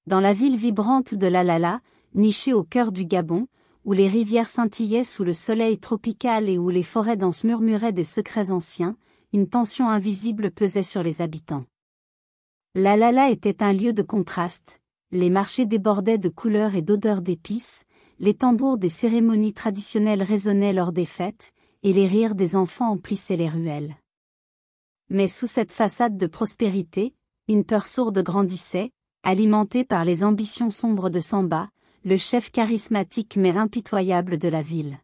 Dans la ville vibrante de Lalala, nichée au cœur du Gabon, où les rivières scintillaient sous le soleil tropical et où les forêts denses murmuraient des secrets anciens, une tension invisible pesait sur les habitants. Lalala était un lieu de contraste, les marchés débordaient de couleurs et d'odeurs d'épices, les tambours des cérémonies traditionnelles résonnaient lors des fêtes, et les rires des enfants emplissaient les ruelles. Mais sous cette façade de prospérité, une peur sourde grandissait, alimentée par les ambitions sombres de Samba, le chef charismatique mais impitoyable de la ville.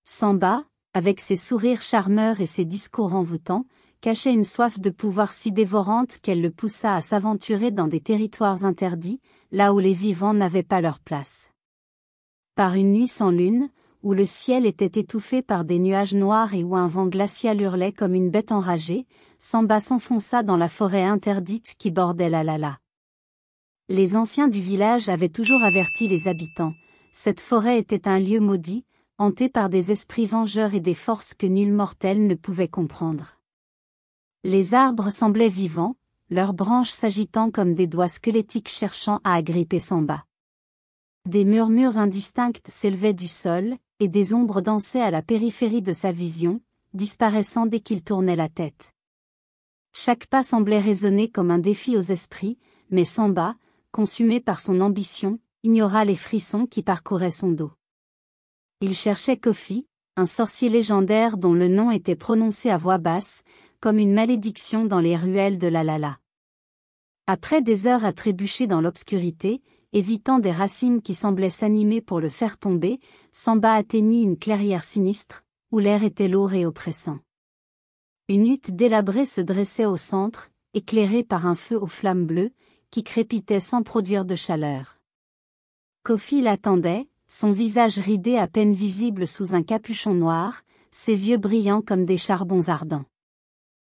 Samba, avec ses sourires charmeurs et ses discours envoûtants, cachait une soif de pouvoir si dévorante qu'elle le poussa à s'aventurer dans des territoires interdits, là où les vivants n'avaient pas leur place. Par une nuit sans lune, où le ciel était étouffé par des nuages noirs et où un vent glacial hurlait comme une bête enragée, Samba s'enfonça dans la forêt interdite qui bordait Lalala. Les anciens du village avaient toujours averti les habitants, cette forêt était un lieu maudit, hanté par des esprits vengeurs et des forces que nul mortel ne pouvait comprendre. Les arbres semblaient vivants, leurs branches s'agitant comme des doigts squelettiques cherchant à agripper Samba. Des murmures indistincts s'élevaient du sol, et des ombres dansaient à la périphérie de sa vision, disparaissant dès qu'il tournait la tête. Chaque pas semblait résonner comme un défi aux esprits, mais Samba, consumé par son ambition, ignora les frissons qui parcouraient son dos. Il cherchait Kofi, un sorcier légendaire dont le nom était prononcé à voix basse, comme une malédiction dans les ruelles de Lalala. Après des heures à trébucher dans l'obscurité, évitant des racines qui semblaient s'animer pour le faire tomber, Samba atteignit une clairière sinistre, où l'air était lourd et oppressant. Une hutte délabrée se dressait au centre, éclairée par un feu aux flammes bleues, qui crépitait sans produire de chaleur. Kofi l'attendait, son visage ridé à peine visible sous un capuchon noir, ses yeux brillants comme des charbons ardents.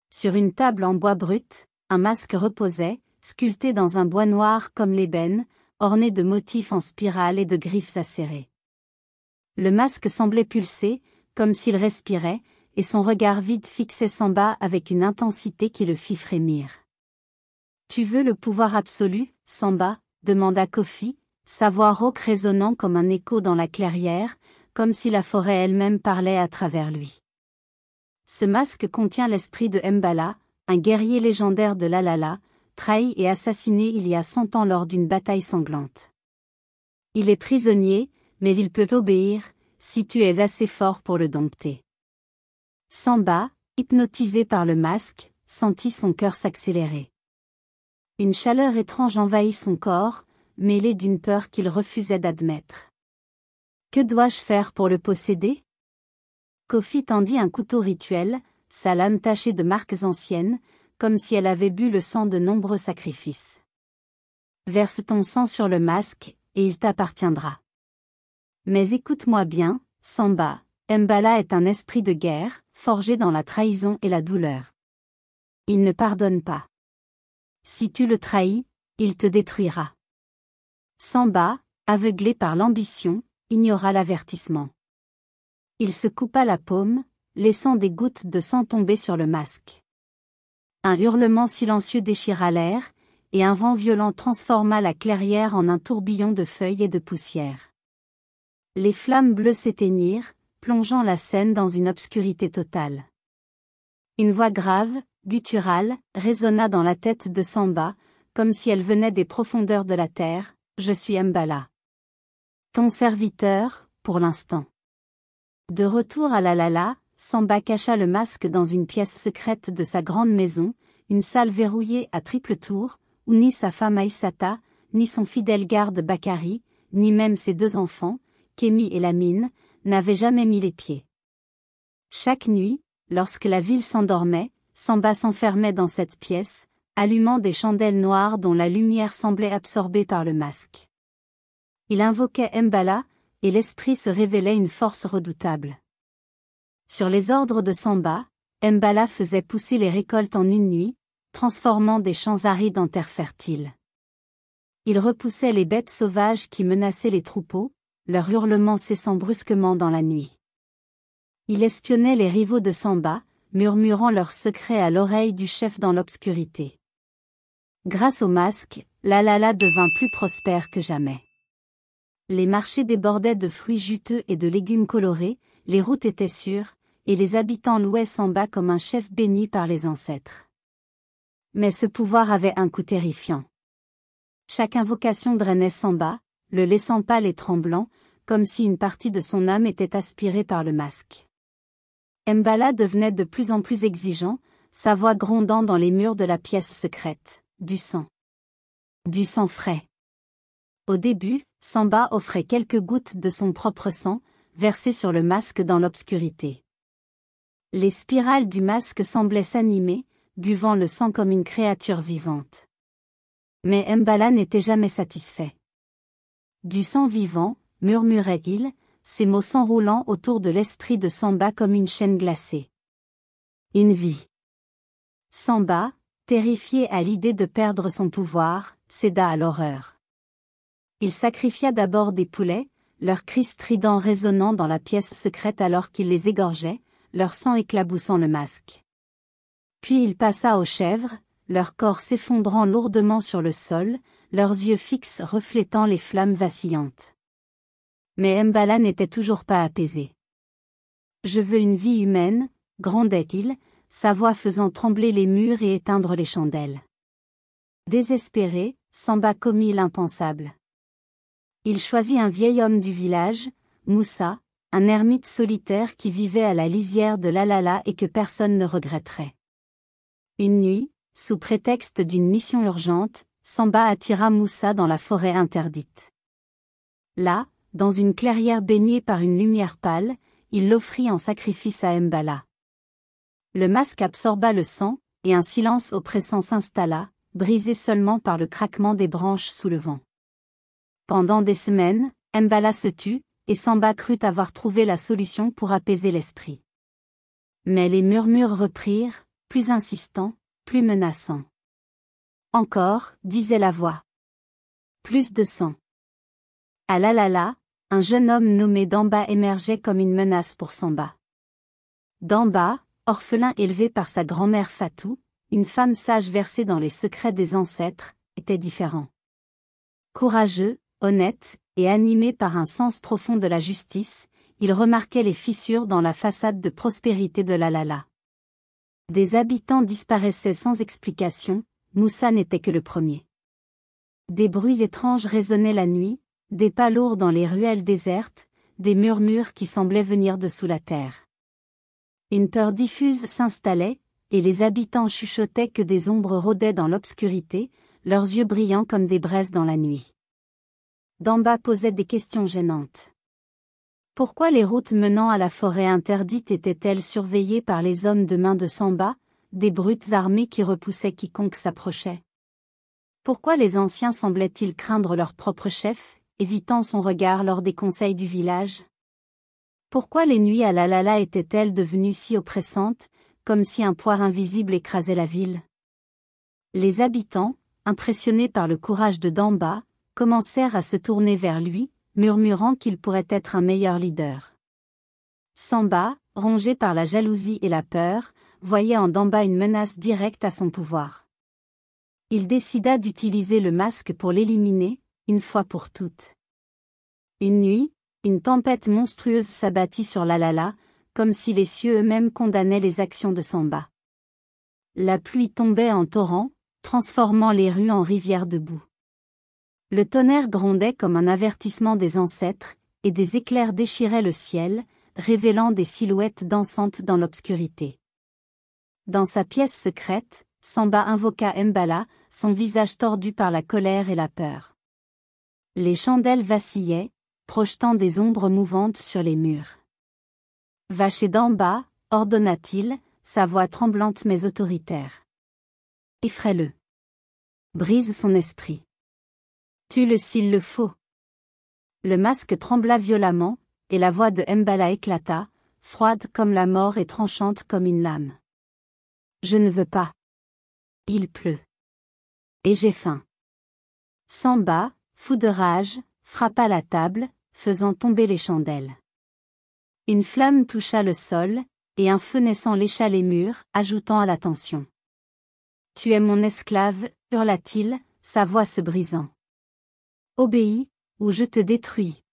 Sur une table en bois brut, un masque reposait, sculpté dans un bois noir comme l'ébène, orné de motifs en spirale et de griffes acérées. Le masque semblait pulser, comme s'il respirait, et son regard vide fixait Samba avec une intensité qui le fit frémir. « Tu veux le pouvoir absolu, Samba ?» demanda Kofi, sa voix rauque résonnant comme un écho dans la clairière, comme si la forêt elle-même parlait à travers lui. Ce masque contient l'esprit de Mbala, un guerrier légendaire de Lalala, trahi et assassiné il y a 100 ans lors d'une bataille sanglante. Il est prisonnier, mais il peut obéir, si tu es assez fort pour le dompter. Samba, hypnotisé par le masque, sentit son cœur s'accélérer. Une chaleur étrange envahit son corps, mêlée d'une peur qu'il refusait d'admettre. Que dois-je faire pour le posséder ? Kofi tendit un couteau rituel, sa lame tachée de marques anciennes, comme si elle avait bu le sang de nombreux sacrifices. Verse ton sang sur le masque, et il t'appartiendra. Mais écoute-moi bien, Samba, Mbala est un esprit de guerre, forgé dans la trahison et la douleur. Il ne pardonne pas. Si tu le trahis, il te détruira. Samba, aveuglé par l'ambition, ignora l'avertissement. Il se coupa la paume, laissant des gouttes de sang tomber sur le masque. Un hurlement silencieux déchira l'air, et un vent violent transforma la clairière en un tourbillon de feuilles et de poussière. Les flammes bleues s'éteignirent, plongeant la scène dans une obscurité totale. Une voix grave, gutturale, résonna dans la tête de Samba, comme si elle venait des profondeurs de la terre, « Je suis Mbala. Ton serviteur, pour l'instant. » De retour à Lalala, Samba cacha le masque dans une pièce secrète de sa grande maison, une salle verrouillée à triple tour, où ni sa femme Aïssata, ni son fidèle garde Bakari, ni même ses 2 enfants, Kémi et Lamine, n'avaient jamais mis les pieds. Chaque nuit, lorsque la ville s'endormait, Samba s'enfermait dans cette pièce, allumant des chandelles noires dont la lumière semblait absorbée par le masque. Il invoquait Mbala, et l'esprit se révélait une force redoutable. Sur les ordres de Samba, Mbala faisait pousser les récoltes en une nuit, transformant des champs arides en terre fertile. Il repoussait les bêtes sauvages qui menaçaient les troupeaux, leurs hurlements cessant brusquement dans la nuit. Il espionnait les rivaux de Samba, murmurant leurs secrets à l'oreille du chef dans l'obscurité. Grâce au masque, Lalala devint plus prospère que jamais. Les marchés débordaient de fruits juteux et de légumes colorés, les routes étaient sûres, et les habitants louaient Samba comme un chef béni par les ancêtres. Mais ce pouvoir avait un coup terrifiant. Chaque invocation drainait Samba, le laissant pâle et tremblant, comme si une partie de son âme était aspirée par le masque. Mbala devenait de plus en plus exigeant, sa voix grondant dans les murs de la pièce secrète. Du sang. Du sang frais. Au début, Samba offrait quelques gouttes de son propre sang, versées sur le masque dans l'obscurité. Les spirales du masque semblaient s'animer, buvant le sang comme une créature vivante. Mais Mbala n'était jamais satisfait. Du sang vivant, murmurait-il, ses mots s'enroulant autour de l'esprit de Samba comme une chaîne glacée. Une vie. Samba, terrifié à l'idée de perdre son pouvoir, céda à l'horreur. Il sacrifia d'abord des poulets, leurs cris stridents résonnant dans la pièce secrète alors qu'il les égorgeait, leur sang éclaboussant le masque. Puis il passa aux chèvres, leur corps s'effondrant lourdement sur le sol, leurs yeux fixes reflétant les flammes vacillantes. Mais Mbala n'était toujours pas apaisé. « Je veux une vie humaine », grondait-il, sa voix faisant trembler les murs et éteindre les chandelles. Désespéré, Samba commit l'impensable. Il choisit un vieil homme du village, Moussa, un ermite solitaire qui vivait à la lisière de Lalala et que personne ne regretterait. Une nuit, sous prétexte d'une mission urgente, Samba attira Moussa dans la forêt interdite. Là, dans une clairière baignée par une lumière pâle, il l'offrit en sacrifice à Mbala. Le masque absorba le sang, et un silence oppressant s'installa, brisé seulement par le craquement des branches sous le vent. Pendant des semaines, Mbala se tut, et Samba crut avoir trouvé la solution pour apaiser l'esprit. Mais les murmures reprirent, plus insistants, plus menaçants. Encore, disait la voix. Plus de sang. À Lalala, un jeune homme nommé Damba émergeait comme une menace pour Samba. Damba, orphelin élevé par sa grand-mère Fatou, une femme sage versée dans les secrets des ancêtres, était différent. Courageux, honnête, et animé par un sens profond de la justice, il remarquait les fissures dans la façade de prospérité de Lalala. Des habitants disparaissaient sans explication, Moussa n'était que le premier. Des bruits étranges résonnaient la nuit, des pas lourds dans les ruelles désertes, des murmures qui semblaient venir de sous la terre. Une peur diffuse s'installait, et les habitants chuchotaient que des ombres rôdaient dans l'obscurité, leurs yeux brillants comme des braises dans la nuit. Damba posait des questions gênantes. Pourquoi les routes menant à la forêt interdite étaient-elles surveillées par les hommes de main de Samba, des brutes armées qui repoussaient quiconque s'approchait? Pourquoi les anciens semblaient-ils craindre leur propre chef, évitant son regard lors des conseils du village? Pourquoi les nuits à Lalala étaient-elles devenues si oppressantes, comme si un poids invisible écrasait la ville? Les habitants, impressionnés par le courage de Damba, commencèrent à se tourner vers lui, murmurant qu'il pourrait être un meilleur leader. Samba, rongé par la jalousie et la peur, voyait en Damba une menace directe à son pouvoir. Il décida d'utiliser le masque pour l'éliminer, une fois pour toutes. Une nuit, une tempête monstrueuse s'abattit sur Lalala, comme si les cieux eux-mêmes condamnaient les actions de Samba. La pluie tombait en torrent, transformant les rues en rivières de boue. Le tonnerre grondait comme un avertissement des ancêtres, et des éclairs déchiraient le ciel, révélant des silhouettes dansantes dans l'obscurité. Dans sa pièce secrète, Samba invoqua Mbala, son visage tordu par la colère et la peur. Les chandelles vacillaient, projetant des ombres mouvantes sur les murs. « Va chez Damba », ordonna-t-il, sa voix tremblante mais autoritaire. « Effraie-le. Brise son esprit. Tue-le s'il le faut. » Le masque trembla violemment, et la voix de Mbala éclata, froide comme la mort et tranchante comme une lame. « Je ne veux pas. Il pleut. Et j'ai faim. » Samba, fou de rage, frappa la table, faisant tomber les chandelles. Une flamme toucha le sol, et un feu naissant lécha les murs, ajoutant à la tension. « Tu es mon esclave, hurla-t-il, sa voix se brisant. Obéis, ou je te détruis.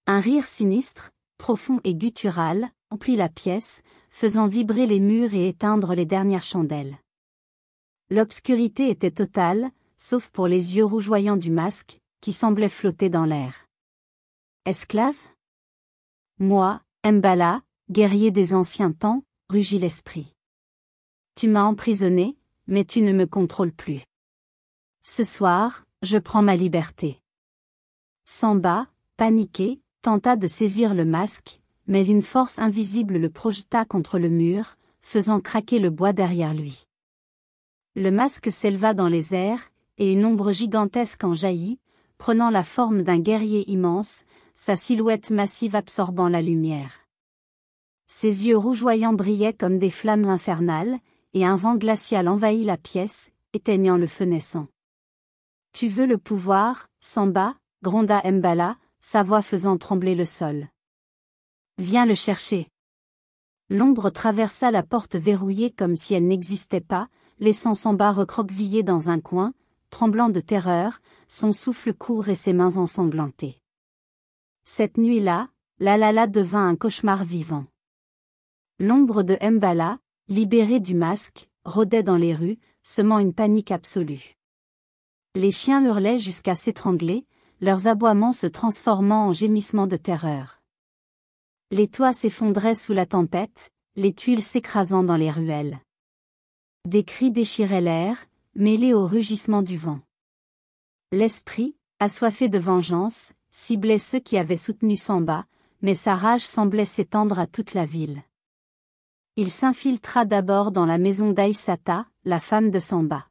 Un rire sinistre, profond et guttural, emplit la pièce, faisant vibrer les murs et éteindre les dernières chandelles. L'obscurité était totale, sauf pour les yeux rougeoyants du masque, qui semblait flotter dans l'air. Esclave? Moi, Mbala, guerrier des anciens temps, rugit l'esprit. Tu m'as emprisonné, mais tu ne me contrôles plus. Ce soir, je prends ma liberté. Samba, paniqué, tenta de saisir le masque, mais une force invisible le projeta contre le mur, faisant craquer le bois derrière lui. Le masque s'éleva dans les airs, et une ombre gigantesque en jaillit, prenant la forme d'un guerrier immense, sa silhouette massive absorbant la lumière. Ses yeux rougeoyants brillaient comme des flammes infernales, et un vent glacial envahit la pièce, éteignant le feu naissant. « Tu veux le pouvoir, Samba ?» gronda Mbala, sa voix faisant trembler le sol. « Viens le chercher. » L'ombre traversa la porte verrouillée comme si elle n'existait pas, laissant Samba recroquevillé dans un coin, tremblant de terreur, son souffle court et ses mains ensanglantées. Cette nuit-là, Lalala devint un cauchemar vivant. L'ombre de Mbala, libérée du masque, rôdait dans les rues, semant une panique absolue. Les chiens hurlaient jusqu'à s'étrangler, leurs aboiements se transformant en gémissements de terreur. Les toits s'effondraient sous la tempête, les tuiles s'écrasant dans les ruelles. Des cris déchiraient l'air, mêlés au rugissement du vent. L'esprit, assoiffé de vengeance, ciblait ceux qui avaient soutenu Samba, mais sa rage semblait s'étendre à toute la ville. Il s'infiltra d'abord dans la maison d'Aïssata, la femme de Samba.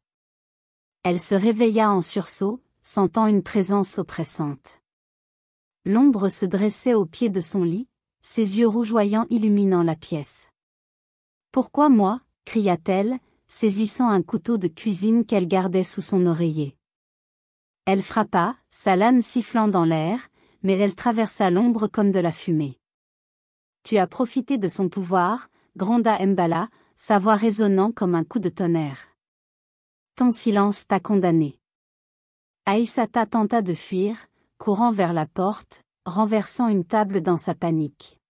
Elle se réveilla en sursaut, sentant une présence oppressante. L'ombre se dressait au pied de son lit, ses yeux rougeoyants illuminant la pièce. « Pourquoi moi ?» cria-t-elle, saisissant un couteau de cuisine qu'elle gardait sous son oreiller. Elle frappa, sa lame sifflant dans l'air, mais elle traversa l'ombre comme de la fumée. « Tu as profité de son pouvoir », gronda Mbala, sa voix résonnant comme un coup de tonnerre. « Ton silence t'a condamné. » Aïssata tenta de fuir, courant vers la porte, renversant une table dans sa panique.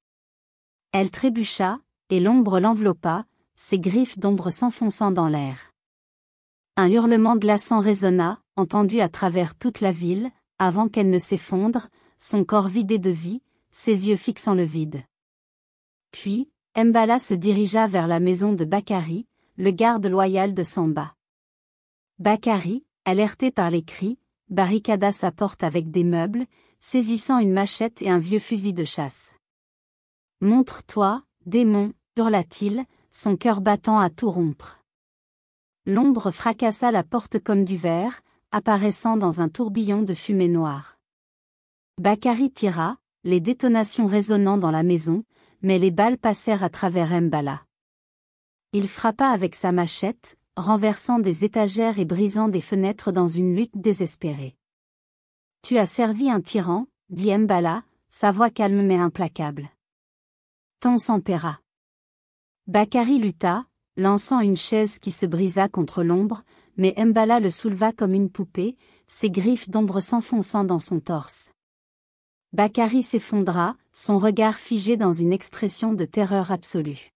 Elle trébucha, et l'ombre l'enveloppa, ses griffes d'ombre s'enfonçant dans l'air. Un hurlement glaçant résonna, entendu à travers toute la ville, avant qu'elle ne s'effondre, son corps vidé de vie, ses yeux fixant le vide. Puis, Mbala se dirigea vers la maison de Bakari, le garde loyal de Samba. Bakari, alerté par les cris, barricada sa porte avec des meubles, saisissant une machette et un vieux fusil de chasse. « Montre-toi, démon !» hurla-t-il, son cœur battant à tout rompre. L'ombre fracassa la porte comme du verre, apparaissant dans un tourbillon de fumée noire. Bakari tira, les détonations résonnant dans la maison, mais les balles passèrent à travers Mbala. Il frappa avec sa machette, renversant des étagères et brisant des fenêtres dans une lutte désespérée. « Tu as servi un tyran » dit Mbala, sa voix calme mais implacable. « Ton sang paiera. » Bakari lutta, lançant une chaise qui se brisa contre l'ombre, mais Mbala le souleva comme une poupée, ses griffes d'ombre s'enfonçant dans son torse. Bakari s'effondra, son regard figé dans une expression de terreur absolue.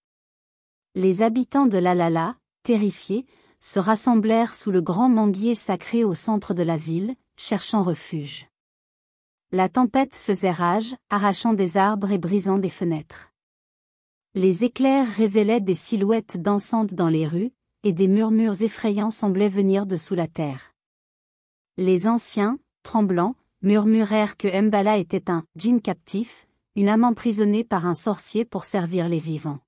Les habitants de Lalala, terrifiés, se rassemblèrent sous le grand manguier sacré au centre de la ville, cherchant refuge. La tempête faisait rage, arrachant des arbres et brisant des fenêtres. Les éclairs révélaient des silhouettes dansantes dans les rues, et des murmures effrayants semblaient venir de sous la terre. Les anciens, tremblants, murmurèrent que Mbala était un djinn captif, une âme emprisonnée par un sorcier pour servir les vivants.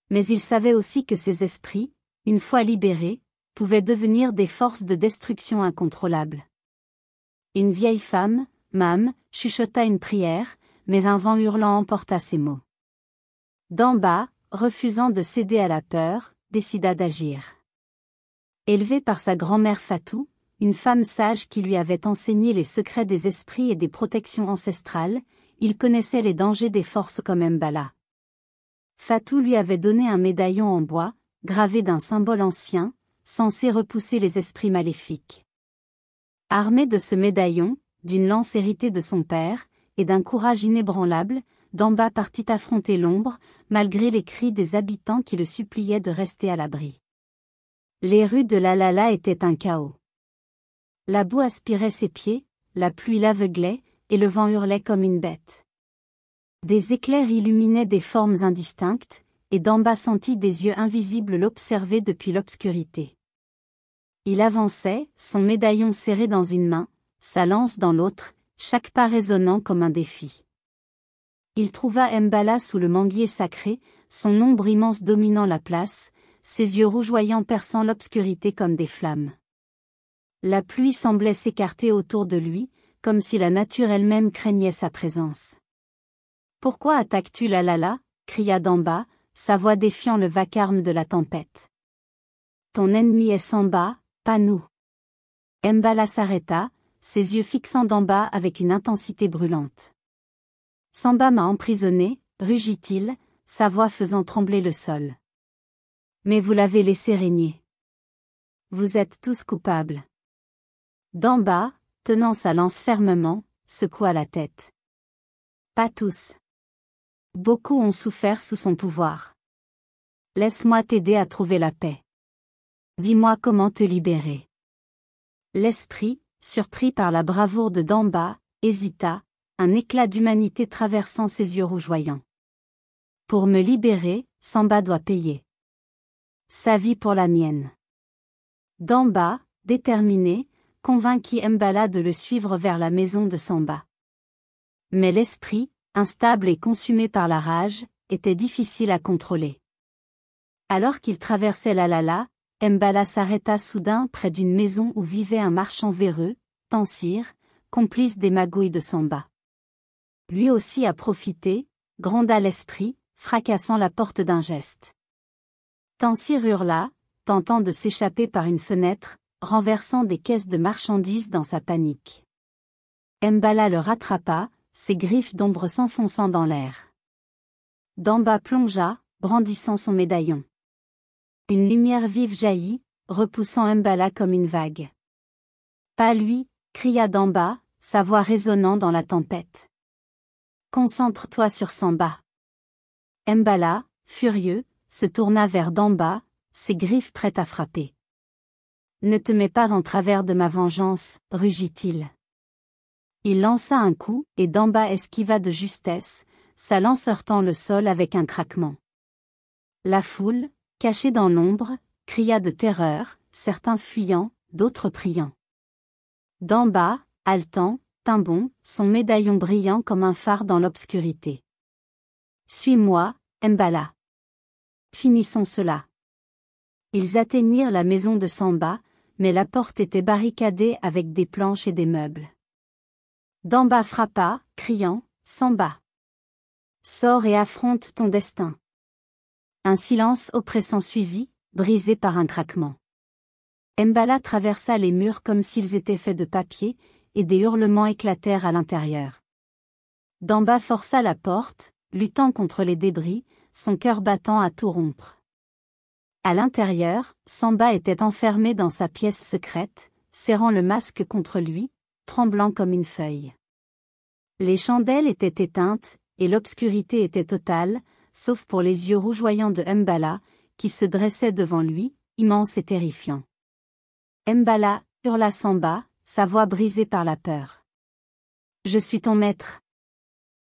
Mais ils savaient aussi que ces esprits, une fois libérés, pouvaient devenir des forces de destruction incontrôlables. Une vieille femme, Mam, chuchota une prière, mais un vent hurlant emporta ses mots. D'en bas, refusant de céder à la peur, décida d'agir. Élevé par sa grand-mère Fatou, une femme sage qui lui avait enseigné les secrets des esprits et des protections ancestrales, il connaissait les dangers des forces comme Mbala. Fatou lui avait donné un médaillon en bois, gravé d'un symbole ancien, censé repousser les esprits maléfiques. Armé de ce médaillon, d'une lance héritée de son père, et d'un courage inébranlable, Damba partit affronter l'ombre, malgré les cris des habitants qui le suppliaient de rester à l'abri. Les rues de Lalala étaient un chaos. La boue aspirait ses pieds, la pluie l'aveuglait, et le vent hurlait comme une bête. Des éclairs illuminaient des formes indistinctes, et Damba sentit des yeux invisibles l'observer depuis l'obscurité. Il avançait, son médaillon serré dans une main, sa lance dans l'autre, chaque pas résonnant comme un défi. Il trouva Mbala sous le manguier sacré, son ombre immense dominant la place, ses yeux rougeoyants perçant l'obscurité comme des flammes. La pluie semblait s'écarter autour de lui, comme si la nature elle-même craignait sa présence. « Pourquoi attaques-tu Lalala » cria Damba, sa voix défiant le vacarme de la tempête. « Ton ennemi est Samba, pas nous. » Mbala s'arrêta, ses yeux fixant Damba avec une intensité brûlante. « Samba m'a emprisonné, rugit-il, sa voix faisant trembler le sol. Mais vous l'avez laissé régner. Vous êtes tous coupables. » Damba, tenant sa lance fermement, secoua la tête. « Pas tous. Beaucoup ont souffert sous son pouvoir. Laisse-moi t'aider à trouver la paix. Dis-moi comment te libérer. » L'esprit, surpris par la bravoure de Damba, hésita, un éclat d'humanité traversant ses yeux rougeoyants. « Pour me libérer, Samba doit payer. Sa vie pour la mienne. » Damba, déterminé, convainquit Mbala de le suivre vers la maison de Samba. Mais l'esprit, instable et consumé par la rage, était difficile à contrôler. Alors qu'il traversait Lalala, Mbala s'arrêta soudain près d'une maison où vivait un marchand véreux, Tansir, complice des magouilles de Samba. Lui aussi a profité, gronda l'esprit, fracassant la porte d'un geste. Tansir hurla, tentant de s'échapper par une fenêtre, renversant des caisses de marchandises dans sa panique. Mbala le rattrapa, ses griffes d'ombre s'enfonçant dans l'air. Damba plongea, brandissant son médaillon. Une lumière vive jaillit, repoussant Mbala comme une vague. « Pas lui !» cria Damba, sa voix résonnant dans la tempête. « Concentre-toi sur Samba. » Mbala, furieux, se tourna vers Damba, ses griffes prêtes à frapper. « Ne te mets pas en travers de ma vengeance, rugit-il. » Il lança un coup, et Damba esquiva de justesse, sa lance heurtant le sol avec un craquement. La foule, cachée dans l'ombre, cria de terreur, certains fuyant, d'autres priant. Damba, haletant, tint bon, son médaillon brillant comme un phare dans l'obscurité. « Suis-moi, Mbala. Finissons cela. » Ils atteignirent la maison de Samba, mais la porte était barricadée avec des planches et des meubles. Damba frappa, criant « Samba. Sors et affronte ton destin. » Un silence oppressant suivit, brisé par un craquement. Mbala traversa les murs comme s'ils étaient faits de papier, et des hurlements éclatèrent à l'intérieur. Damba força la porte, luttant contre les débris, son cœur battant à tout rompre. À l'intérieur, Samba était enfermé dans sa pièce secrète, serrant le masque contre lui, tremblant comme une feuille. Les chandelles étaient éteintes, et l'obscurité était totale, sauf pour les yeux rougeoyants de Mbala, qui se dressait devant lui, immense et terrifiant. Mbala, hurla Samba, sa voix brisée par la peur. « Je suis ton maître.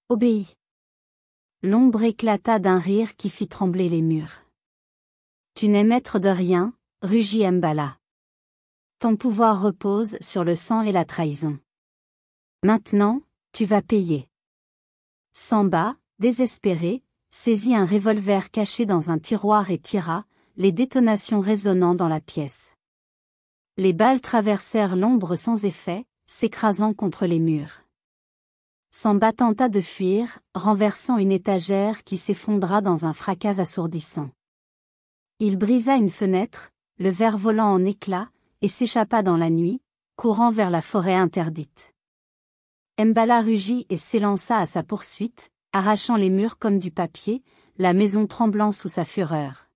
Obéis. » L'ombre éclata d'un rire qui fit trembler les murs. « Tu n'es maître de rien, » rugit Mbala. « Ton pouvoir repose sur le sang et la trahison. Maintenant, tu vas payer. » Samba, désespéré, saisit un revolver caché dans un tiroir et tira, les détonations résonnant dans la pièce. Les balles traversèrent l'ombre sans effet, s'écrasant contre les murs. Samba tenta de fuir, renversant une étagère qui s'effondra dans un fracas assourdissant. Il brisa une fenêtre, le verre volant en éclats, et s'échappa dans la nuit, courant vers la forêt interdite. Mbala rugit et s'élança à sa poursuite, arrachant les murs comme du papier, la maison tremblant sous sa fureur.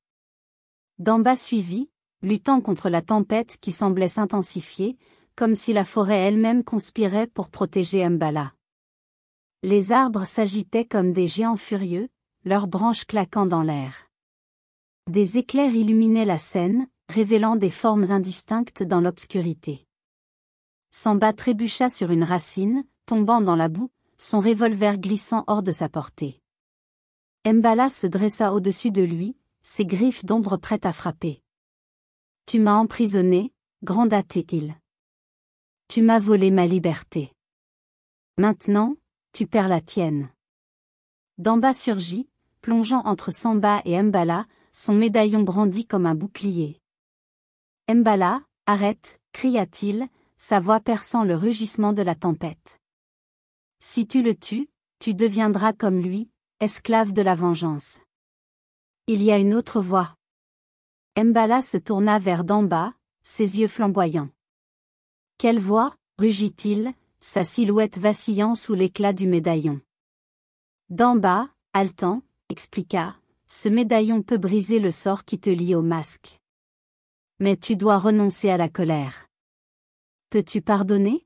Damba suivit, luttant contre la tempête qui semblait s'intensifier, comme si la forêt elle-même conspirait pour protéger Mbala. Les arbres s'agitaient comme des géants furieux, leurs branches claquant dans l'air. Des éclairs illuminaient la scène, révélant des formes indistinctes dans l'obscurité. Samba trébucha sur une racine, tombant dans la boue, son revolver glissant hors de sa portée. Mbala se dressa au-dessus de lui, ses griffes d'ombre prêtes à frapper. « Tu m'as emprisonné, gronda-t-il. Tu m'as volé ma liberté. Maintenant, tu perds la tienne. » Damba surgit, plongeant entre Samba et Mbala, son médaillon brandi comme un bouclier. « Mbala, arrête !» cria-t-il, sa voix perçant le rugissement de la tempête. « Si tu le tues, tu deviendras comme lui, esclave de la vengeance. » Il y a une autre voie. Mbala se tourna vers Damba, ses yeux flamboyants. « Quelle voie ?» rugit-il, sa silhouette vacillant sous l'éclat du médaillon. Damba, haletant, expliqua, « Ce médaillon peut briser le sort qui te lie au masque. Mais tu dois renoncer à la colère. Peux-tu pardonner ?»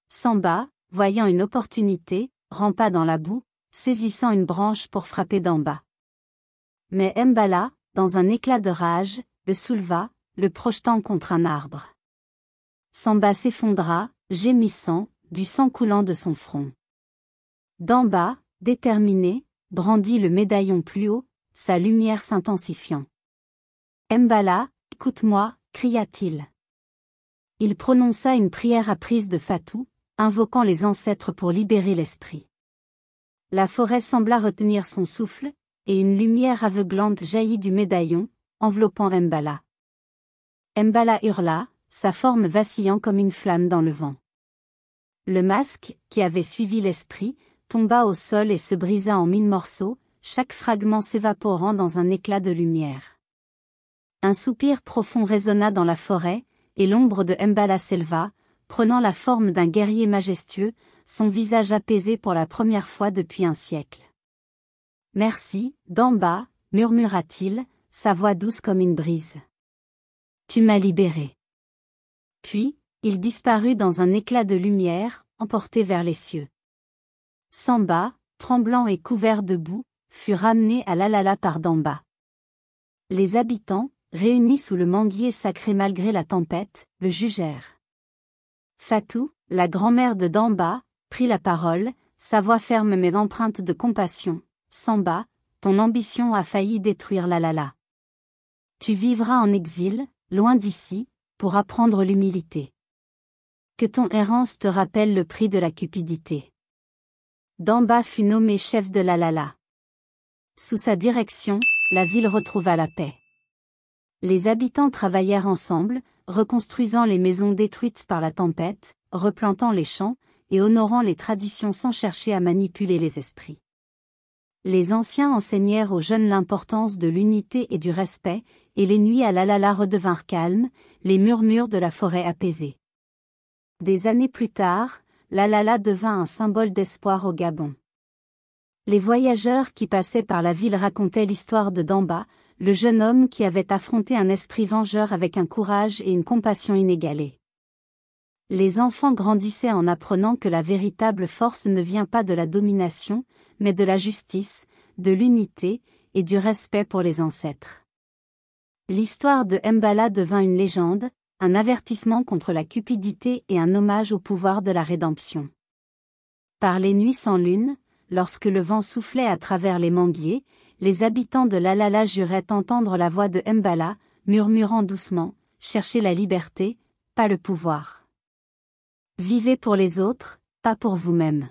Samba, voyant une opportunité, rampa dans la boue, saisissant une branche pour frapper Damba. Mais Mbala, dans un éclat de rage, le souleva, le projetant contre un arbre. Samba s'effondra, gémissant, du sang coulant de son front. Damba, déterminé, brandit le médaillon plus haut, sa lumière s'intensifiant. « Mbala, écoute-moi » cria-t-il. Il prononça une prière apprise de Fatou, invoquant les ancêtres pour libérer l'esprit. La forêt sembla retenir son souffle, et une lumière aveuglante jaillit du médaillon, enveloppant Mbala. Mbala hurla, sa forme vacillant comme une flamme dans le vent. Le masque, qui avait suivi l'esprit, tomba au sol et se brisa en 1000 morceaux, chaque fragment s'évaporant dans un éclat de lumière. Un soupir profond résonna dans la forêt, et l'ombre de Mbala s'éleva, prenant la forme d'un guerrier majestueux, son visage apaisé pour la première fois depuis un siècle. « Merci, Damba » murmura-t-il, sa voix douce comme une brise. « Tu m'as libéré. » Puis, il disparut dans un éclat de lumière, emporté vers les cieux. Samba, tremblant et couvert de boue, fut ramené à l'Alala par Damba. Les habitants, réunis sous le manguier sacré malgré la tempête, le jugèrent. Fatou, la grand-mère de Damba, prit la parole, sa voix ferme mais empreinte de compassion. « Samba, ton ambition a failli détruire l'Alala. Tu vivras en exil, loin d'ici, pour apprendre l'humilité. Que ton errance te rappelle le prix de la cupidité. » Damba fut nommé chef de l'Alala. Sous sa direction, la ville retrouva la paix. Les habitants travaillèrent ensemble, reconstruisant les maisons détruites par la tempête, replantant les champs, et honorant les traditions sans chercher à manipuler les esprits. Les anciens enseignèrent aux jeunes l'importance de l'unité et du respect, et les nuits à l'Alala redevinrent calmes, les murmures de la forêt apaisés. Des années plus tard, l'Alala devint un symbole d'espoir au Gabon. Les voyageurs qui passaient par la ville racontaient l'histoire de Damba, le jeune homme qui avait affronté un esprit vengeur avec un courage et une compassion inégalés. Les enfants grandissaient en apprenant que la véritable force ne vient pas de la domination, mais de la justice, de l'unité, et du respect pour les ancêtres. L'histoire de Mbala devint une légende, un avertissement contre la cupidité et un hommage au pouvoir de la rédemption. Par les nuits sans lune, lorsque le vent soufflait à travers les manguiers, les habitants de l'Alala juraient entendre la voix de Mbala, murmurant doucement, « Cherchez la liberté, pas le pouvoir. Vivez pour les autres, pas pour vous-même. »